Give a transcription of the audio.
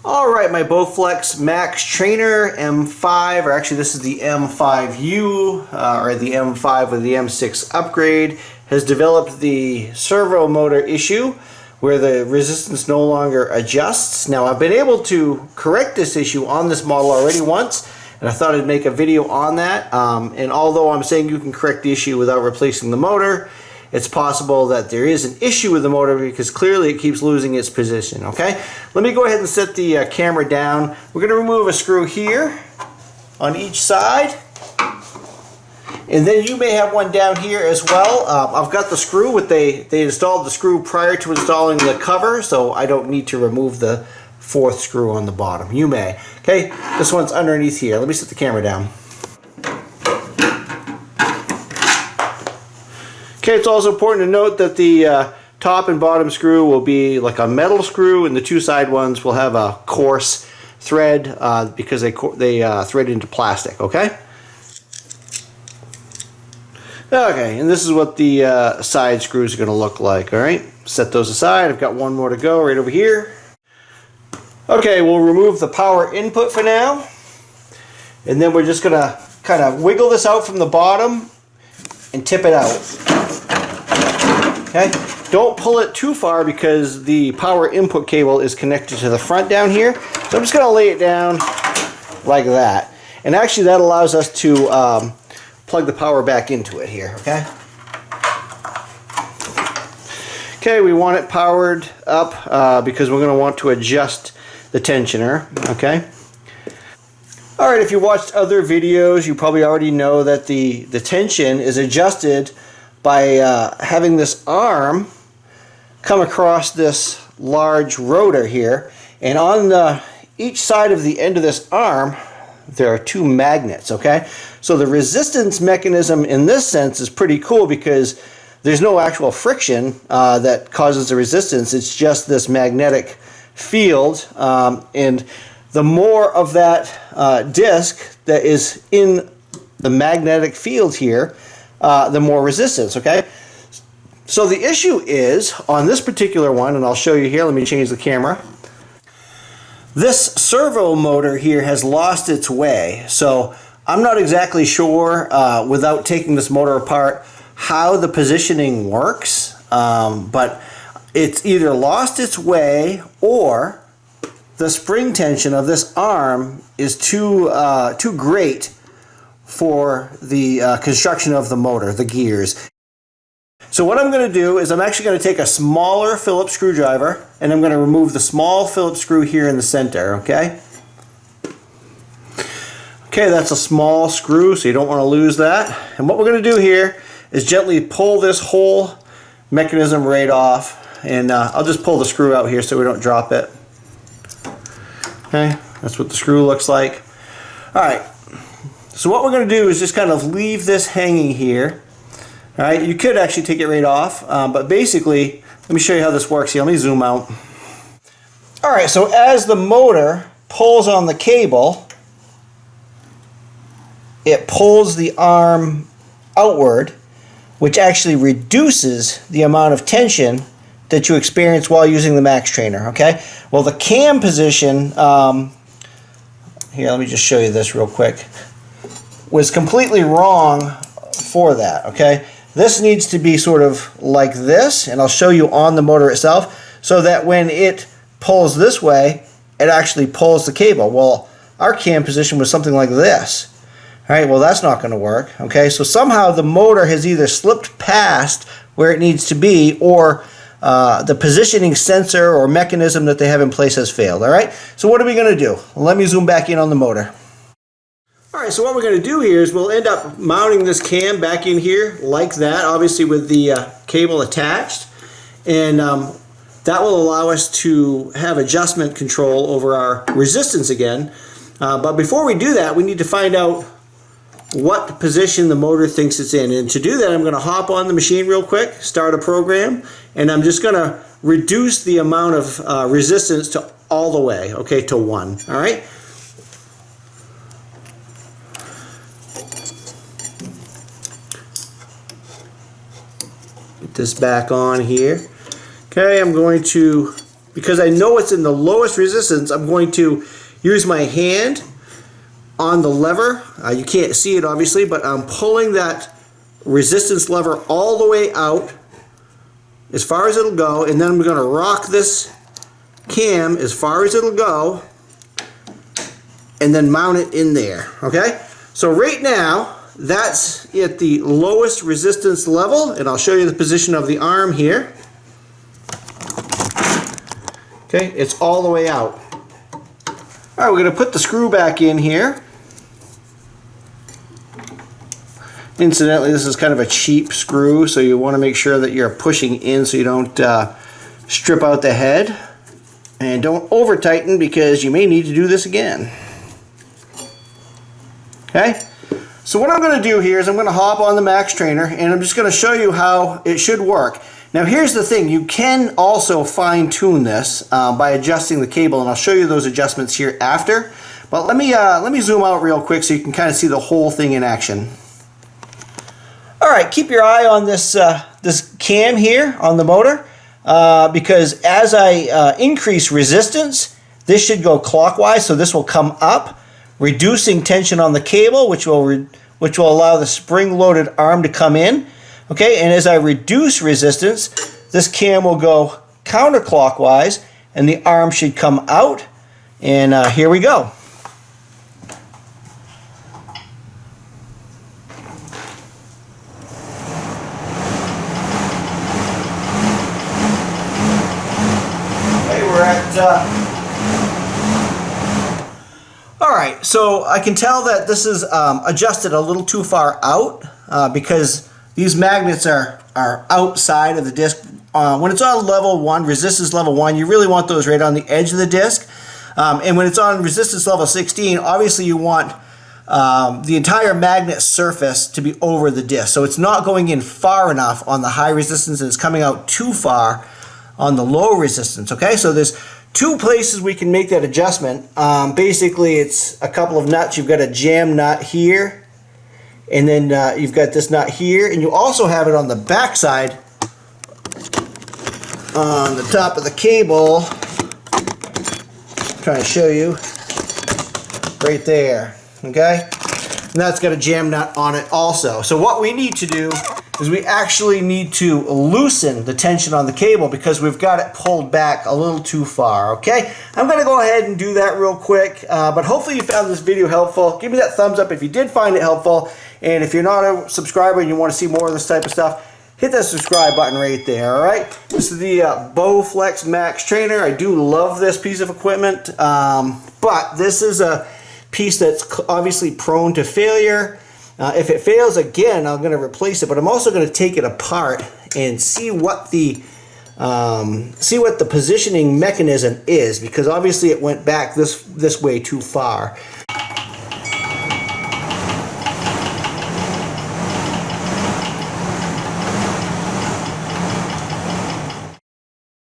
Alright, my Bowflex Max Trainer M5, or actually this is the M5U, or the M5 with the M6 upgrade, has developed the servo motor issue where the resistance no longer adjusts. Now I've been able to correct this issue on this model already once, and I thought I'd make a video on that. And although I'm saying you can correct the issue without replacing the motor, it's possible that there is an issue with the motor because clearly it keeps losing its position, okay? Let me go ahead and set the camera down. We're going to remove a screw here on each side. And then you may have one down here as well. I've got the screw. They installed the screw prior to installing the cover, so I don't need to remove the fourth screw on the bottom. You may. Okay, this one's underneath here. Let me set the camera down. Okay, it's also important to note that the top and bottom screw will be like a metal screw, and the two side ones will have a coarse thread because they thread into plastic, okay? Okay, and this is what the side screws are going to look like, alright? Set those aside. I've got one more to go right over here. Okay, we'll remove the power input for now. And then we're just going to kind of wiggle this out from the bottom and tip it out. Okay, don't pull it too far because the power input cable is connected to the front down here. So I'm just going to lay it down like that. And actually that allows us to plug the power back into it here, okay? Okay, we want it powered up because we're going to want to adjust the tensioner, okay? Alright, if you watched other videos, you probably already know that the tension is adjusted by having this arm come across this large rotor here, and on each side of the end of this arm there are two magnets, okay? So the resistance mechanism in this sense is pretty cool because there's no actual friction that causes the resistance. It's just this magnetic field, and the more of that disc that is in the magnetic field here, the more resistance, okay? So the issue is, on this particular one, and I'll show you here, let me change the camera. This servo motor here has lost its way, so I'm not exactly sure, without taking this motor apart, how the positioning works, but it's either lost its way or the spring tension of this arm is too great for the construction of the motor, the gears. So what I'm going to do is I'm actually going to take a smaller Phillips screwdriver and I'm going to remove the small Phillips screw here in the center, okay? Okay, that's a small screw, so you don't want to lose that. And what we're going to do here is gently pull this whole mechanism right off, and I'll just pull the screw out here so we don't drop it. Okay, that's what the screw looks like. Alright, so what we're going to do is just kind of leave this hanging here. Alright, you could actually take it right off, but basically, let me show you how this works here. Let me zoom out. Alright, so as the motor pulls on the cable, it pulls the arm outward, which actually reduces the amount of tension that you experience while using the Max Trainer, okay? Well, the cam position, here, let me just show you this real quick, was completely wrong for that, okay? This needs to be sort of like this, and I'll show you on the motor itself, so that when it pulls this way, it actually pulls the cable. Well, our cam position was something like this. All right, well, that's not going to work, okay? So somehow the motor has either slipped past where it needs to be, or the positioning sensor or mechanism that they have in place has failed, all right? So what are we going to do? Let me zoom back in on the motor. All right, so what we're going to do here is we'll end up mounting this cam back in here like that, obviously with the cable attached, and that will allow us to have adjustment control over our resistance again. But before we do that, we need to find out what position the motor thinks it's in. And to do that, I'm going to hop on the machine real quick, start a program, and I'm just going to reduce the amount of resistance to all the way, okay, to 1. All right. this back on here. Okay, I'm going to, because I know it's in the lowest resistance, I'm going to use my hand on the lever. You can't see it obviously, but I'm pulling that resistance lever all the way out as far as it'll go, and then I'm going to rock this cam as far as it'll go and then mount it in there. Okay, so right now that's at the lowest resistance level, and I'll show you the position of the arm here. Okay, it's all the way out. Alright, we're going to put the screw back in here. Incidentally, this is kind of a cheap screw, so you want to make sure that you're pushing in so you don't strip out the head. And don't over tighten, because you may need to do this again. Okay, so what I'm going to do here is I'm going to hop on the Max Trainer, and I'm just going to show you how it should work. Now here's the thing, you can also fine-tune this by adjusting the cable, and I'll show you those adjustments here after. But let me zoom out real quick so you can kind of see the whole thing in action. Alright, keep your eye on this, this cam here on the motor, because as I increase resistance, this should go clockwise, so this will come up, reducing tension on the cable, which will allow the spring-loaded arm to come in. Okay, and as I reduce resistance, this cam will go counterclockwise, and the arm should come out. And here we go. Alright, so I can tell that this is adjusted a little too far out because these magnets are outside of the disc. When it's on level 1, resistance level 1, you really want those right on the edge of the disc. And when it's on resistance level 16, obviously you want the entire magnet surface to be over the disc. So it's not going in far enough on the high resistance, and it's coming out too far on the low resistance. Okay, so there's two places we can make that adjustment. Basically, it's a couple of nuts. You've got a jam nut here, and then you've got this nut here, and you also have it on the back side on the top of the cable. I'm trying to show you right there. Okay, and that's got a jam nut on it also. So what we need to do is we actually need to loosen the tension on the cable because we've got it pulled back a little too far. Okay, I'm going to go ahead and do that real quick, but hopefully you found this video helpful. Give me that thumbs up if you did find it helpful, and if you're not a subscriber and you want to see more of this type of stuff, hit that subscribe button right there. Alright, this is the Bowflex Max Trainer. I do love this piece of equipment, but this is a piece that's obviously prone to failure. If it fails again, I'm going to replace it, but I'm also going to take it apart and see what the positioning mechanism is, because obviously it went back this way too far.